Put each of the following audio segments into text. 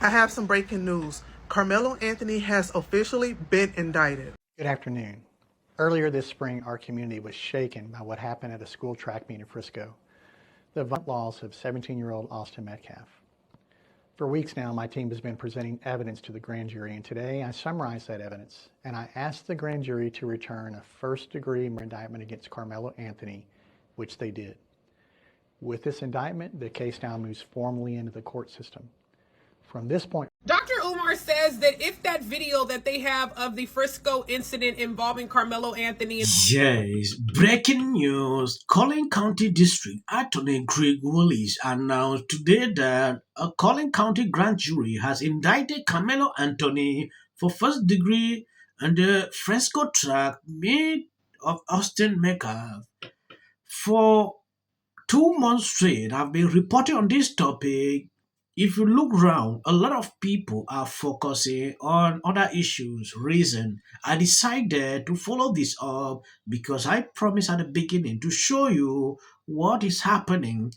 I have some breaking news. Karmelo Anthony has officially been indicted. Good afternoon. Earlier this spring, our community was shaken by what happened at a school track meet in Frisco. The violent loss of 17-year-old Austin Metcalf. For weeks now, my team has been presenting evidence to the grand jury, and today I summarized that evidence, and I asked the grand jury to return a first-degree indictment against Karmelo Anthony, which they did. With this indictment, the case now moves formally into the court system. From this point, Dr. Umar says that if that video that they have of the Frisco incident involving Karmelo Anthony... Yes, breaking news. Collin County District Attorney Greg Willis announced today that a Collin County grand jury has indicted Karmelo Anthony for first degree on the Frisco track meet of Austin Metcalf. For 2 months straight, I've been reporting on this topic. If you look around, a lot of people are focusing on other issues. Reason I decided to follow this up because I promised at the beginning to show you what is happening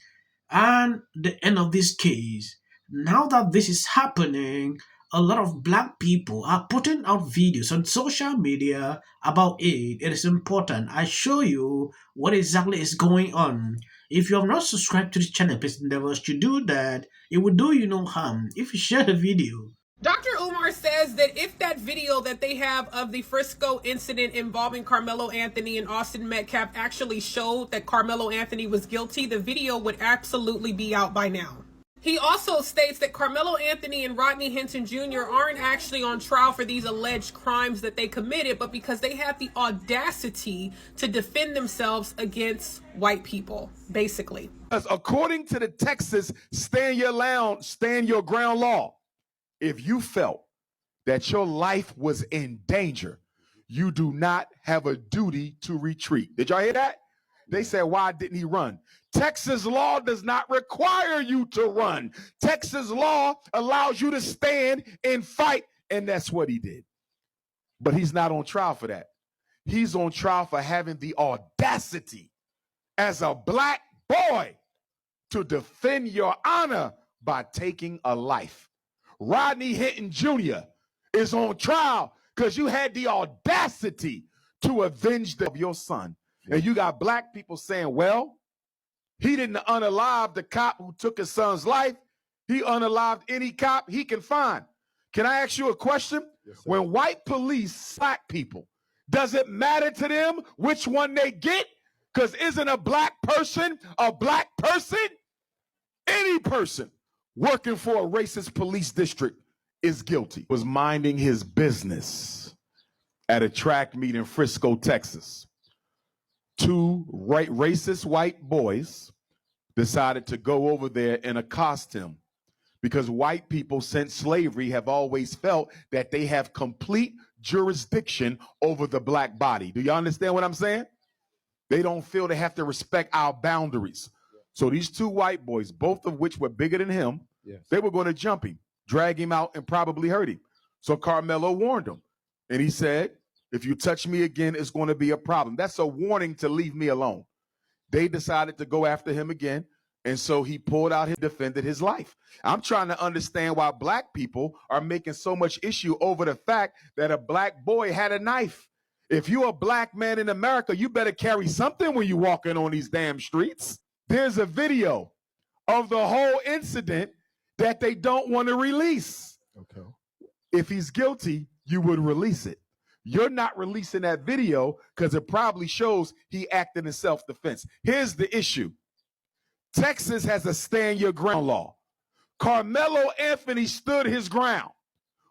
and the end of this case. Now that this is happening, a lot of black people are putting out videos on social media about it. It is important I show you what exactly is going on. If you have not subscribed to the channel, please endeavor to do that. It will do you no harm if you share the video. Dr. Umar says that if that video that they have of the Frisco incident involving Karmelo Anthony and Austin Metcalf actually showed that Karmelo Anthony was guilty, the video would absolutely be out by now. He also states that Karmelo Anthony and Rodney Hinton Jr. aren't actually on trial for these alleged crimes that they committed, but because they have the audacity to defend themselves against white people, basically. According to the Texas stand your ground law, if you felt that your life was in danger, you do not have a duty to retreat. Did y'all hear that? They said, why didn't he run? Texas law does not require you to run. Texas law allows you to stand and fight, and that's what he did. But he's not on trial for that. He's on trial for having the audacity as a black boy to defend your honor by taking a life. Rodney Hinton Jr. is on trial because you had the audacity to avenge of your son. And you got black people saying, well, he didn't unalive the cop who took his son's life. He unalived any cop he can find. Can I ask you a question? Yes, sir. When white police black people, does it matter to them which one they get? Because isn't a black person a black person? Any person working for a racist police district is guilty. Was minding his business at a track meet in Frisco, Texas. Two racist white boys decided to go over there and accost him because white people since slavery have always felt that they have complete jurisdiction over the black body. Do you understand what I'm saying? They don't feel they have to respect our boundaries. So these two white boys, both of which were bigger than him, they were going to jump him, drag him out, and probably hurt him. So Karmelo warned him, and he said, if you touch me again, it's going to be a problem. That's a warning to leave me alone. They decided to go after him again, and so he pulled out and defended his life. I'm trying to understand why black people are making so much issue over the fact that a black boy had a knife. If you're a black man in America, you better carry something when you're walking on these damn streets. There's a video of the whole incident that they don't want to release. Okay. If he's guilty, you would release it. You're not releasing that video because it probably shows he acted in self-defense. Here's the issue. Texas has a stand your ground law. Karmelo Anthony stood his ground.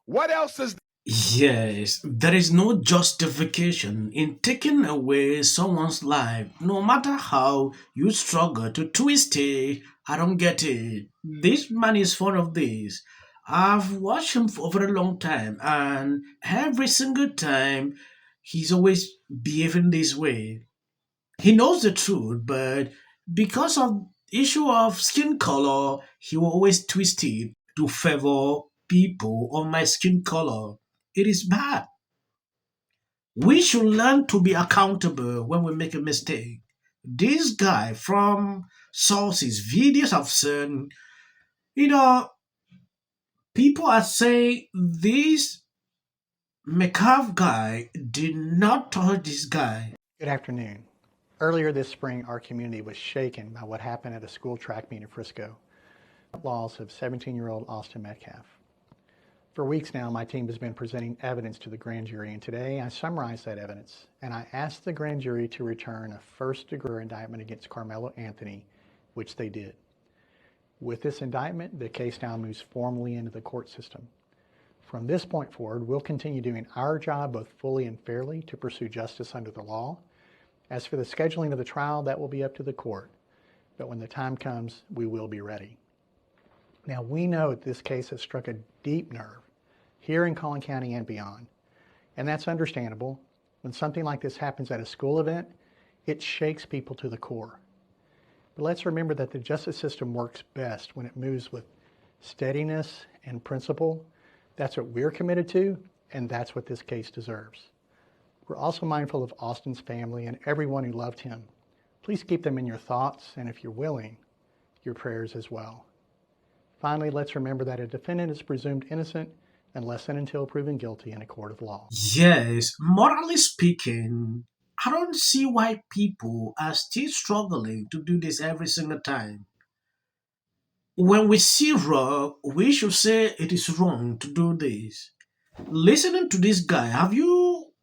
What else is Yes, there is no justification in taking away someone's life, no matter how you struggle to twist it. I don't get it. This man is fond of this. I've watched him for a very long time, and every single time he's always behaving this way. He knows the truth, but because of issue of skin color, he will always twist it to favor people of my skin color. It is bad. We should learn to be accountable when we make a mistake. This guy, from sources, videos I've seen, People are saying this McCaff guy did not touch this guy. Good afternoon. Earlier this spring, our community was shaken by what happened at a school track meet in Frisco. Loss of 17-year-old Austin Metcalf. For weeks now, my team has been presenting evidence to the grand jury, and today I summarized that evidence, and I asked the grand jury to return a first-degree indictment against Karmelo Anthony, which they did. With this indictment, the case now moves formally into the court system. From this point forward, we'll continue doing our job both fully and fairly to pursue justice under the law. As for the scheduling of the trial, that will be up to the court. But when the time comes, we will be ready. Now, we know that this case has struck a deep nerve here in Collin County and beyond. And that's understandable. When something like this happens at a school event, it shakes people to the core. But let's remember that the justice system works best when it moves with steadiness and principle. That's what we're committed to, and that's what this case deserves. We're also mindful of Austin's family and everyone who loved him. Please keep them in your thoughts, and if you're willing, your prayers as well. Finally, let's remember that a defendant is presumed innocent unless and until proven guilty in a court of law. Yes, morally speaking, I don't see why people are still struggling to do this every single time. When we see wrong, we should say it is wrong to do this. Listening to this guy, have you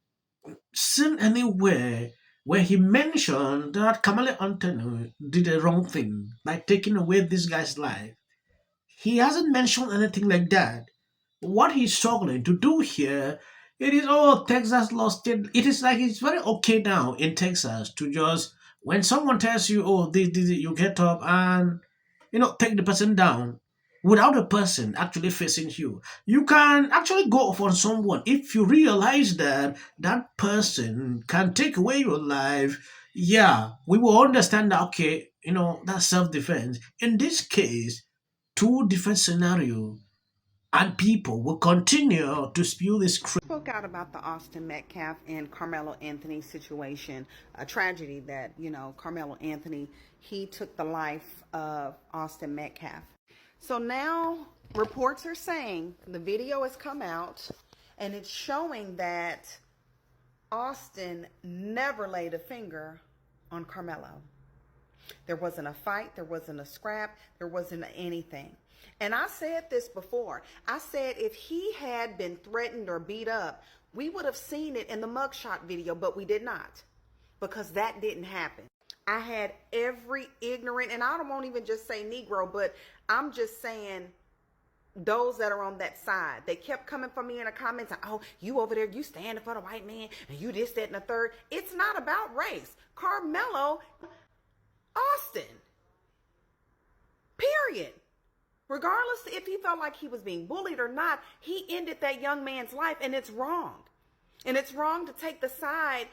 seen anywhere where he mentioned that Karmelo Anthony did a wrong thing by taking away this guy's life? He hasn't mentioned anything like that. What he's struggling to do here, it is, oh, Texas lost it. It is like it's very okay now in Texas to just, when someone tells you, oh, this, you get up and, take the person down without the person actually facing you. You can actually go off on someone if you realize that that person can take away your life. Yeah, we will understand that, okay, that's self-defense. In this case, two different scenarios, and people will continue to spew this crap. Spoke out about the Austin Metcalf and Karmelo Anthony situation, a tragedy that, Karmelo Anthony, he took the life of Austin Metcalf. So now reports are saying the video has come out and it's showing that Austin never laid a finger on Karmelo. There wasn't a fight, there wasn't a scrap, there wasn't anything. And I said this before. I said if he had been threatened or beat up, we would have seen it in the mugshot video, but we did not, because that didn't happen. I had every ignorant, and I won't even just say Negro, but I'm just saying those that are on that side. They kept coming for me in the comments, oh, you over there, you standing for the white man, and you this, that, and the third. It's not about race. Karmelo, Austin, period. Regardless if he felt like he was being bullied or not, he ended that young man's life, and it's wrong. And it's wrong to take the side.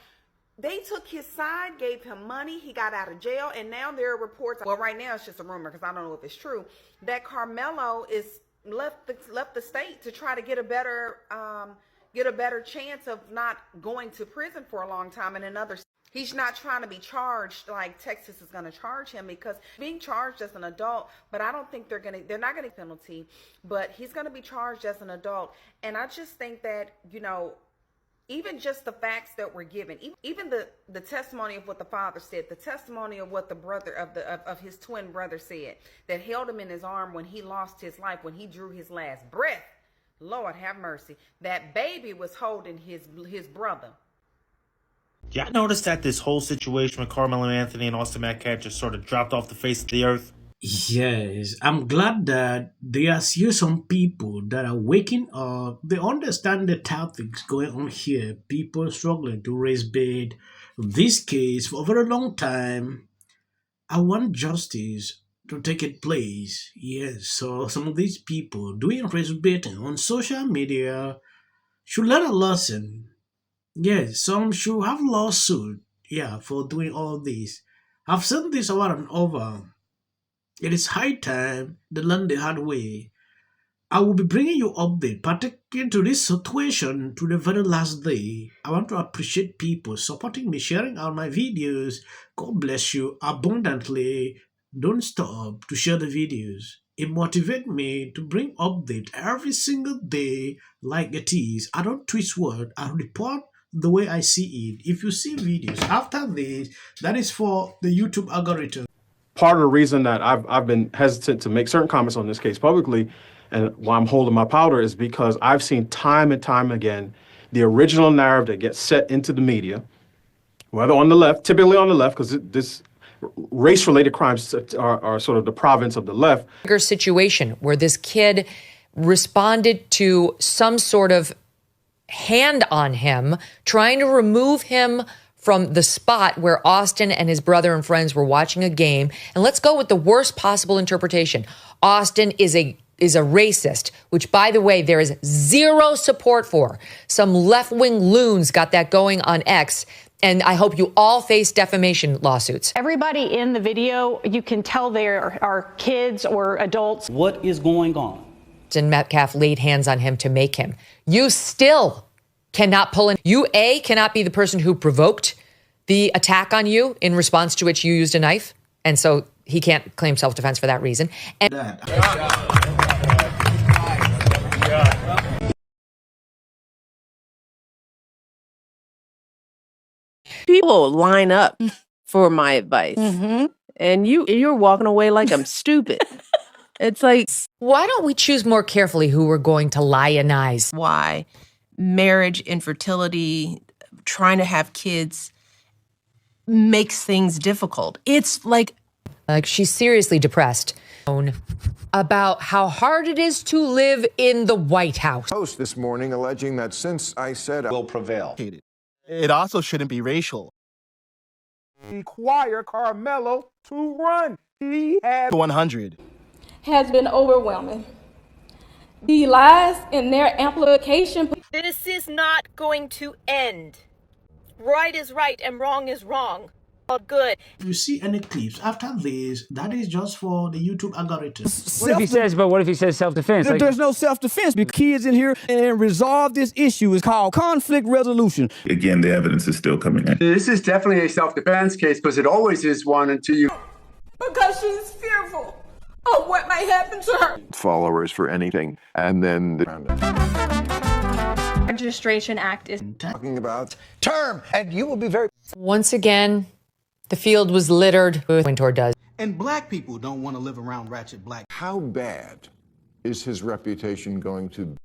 They took his side, gave him money, he got out of jail, and now there are reports, well, right now it's just a rumor because I don't know if it's true, that Karmelo is left the state to try to get a better chance of not going to prison for a long time in another state. He's not trying to be charged like Texas is going to charge him, because being charged as an adult, but I don't think they're not going to penalty, but he's going to be charged as an adult. And I just think that, even just the facts that were given, even the testimony of what the father said, the testimony of what the brother of his twin brother said, that held him in his arm when he lost his life, when he drew his last breath. Lord have mercy. That baby was holding his brother. Yeah, I noticed that this whole situation with Karmelo Anthony and Austin Metcalf just sort of dropped off the face of the earth. Yes, I'm glad that there are still some people that are waking up. They understand the tactics going on here. People struggling to raise bait. This case for a very long time. I want justice to take its place. Yes, so some of these people doing raise baiting on social media should learn a lesson. Yes, some should have lawsuit, for doing all this. I've seen this over and over. It is high time they learn the hard way. I will be bringing you update, particularly to this situation to the very last day. I want to appreciate people supporting me, sharing out my videos. God bless you abundantly. Don't stop to share the videos. It motivates me to bring update every single day like it is. I don't twist word. I report the way I see it. If you see videos after this, that is for the YouTube algorithm. Part of the reason that I've been hesitant to make certain comments on this case publicly and why I'm holding my powder is because I've seen time and time again the original narrative that gets set into the media, whether on the left, typically on the left, because this race-related crimes are sort of the province of the left. Situation where this kid responded to some sort of hand on him, trying to remove him from the spot where Austin and his brother and friends were watching a game. And let's go with the worst possible interpretation. Austin is a racist, which, by the way, there is zero support for. Some left-wing loons got that going on X. And I hope you all face defamation lawsuits. Everybody in the video, you can tell they are kids or adults. What is going on? And Metcalf laid hands on him to make him. You still cannot pull in. You, A, cannot be the person who provoked the attack on you in response to which you used a knife. And so he can't claim self-defense for that reason. And people line up for my advice, and you're walking away like I'm stupid. It's like, why don't we choose more carefully who we're going to lionize? Why marriage, infertility, trying to have kids makes things difficult. It's like she's seriously depressed about how hard it is to live in the White House. Post this morning alleging that since I said I will prevail. It also shouldn't be racial. Require Karmelo to run. He had 100. Has been overwhelming. The lies in their amplification. This is not going to end. Right is right and wrong is wrong. All good. If you see any clips after this, that is just for the YouTube algorithm. What if he says self-defense? There's no self-defense because kids in here and resolve this issue is called conflict resolution. Again, the evidence is still coming in. This is definitely a self-defense case because it always is one until you... Because she's fearful of what might happen to her. Followers for anything, and then Registration Act is talking about term, and you will be very... Once again, the field was littered with Wintour does. And black people don't want to live around ratchet black. How bad is his reputation going to be?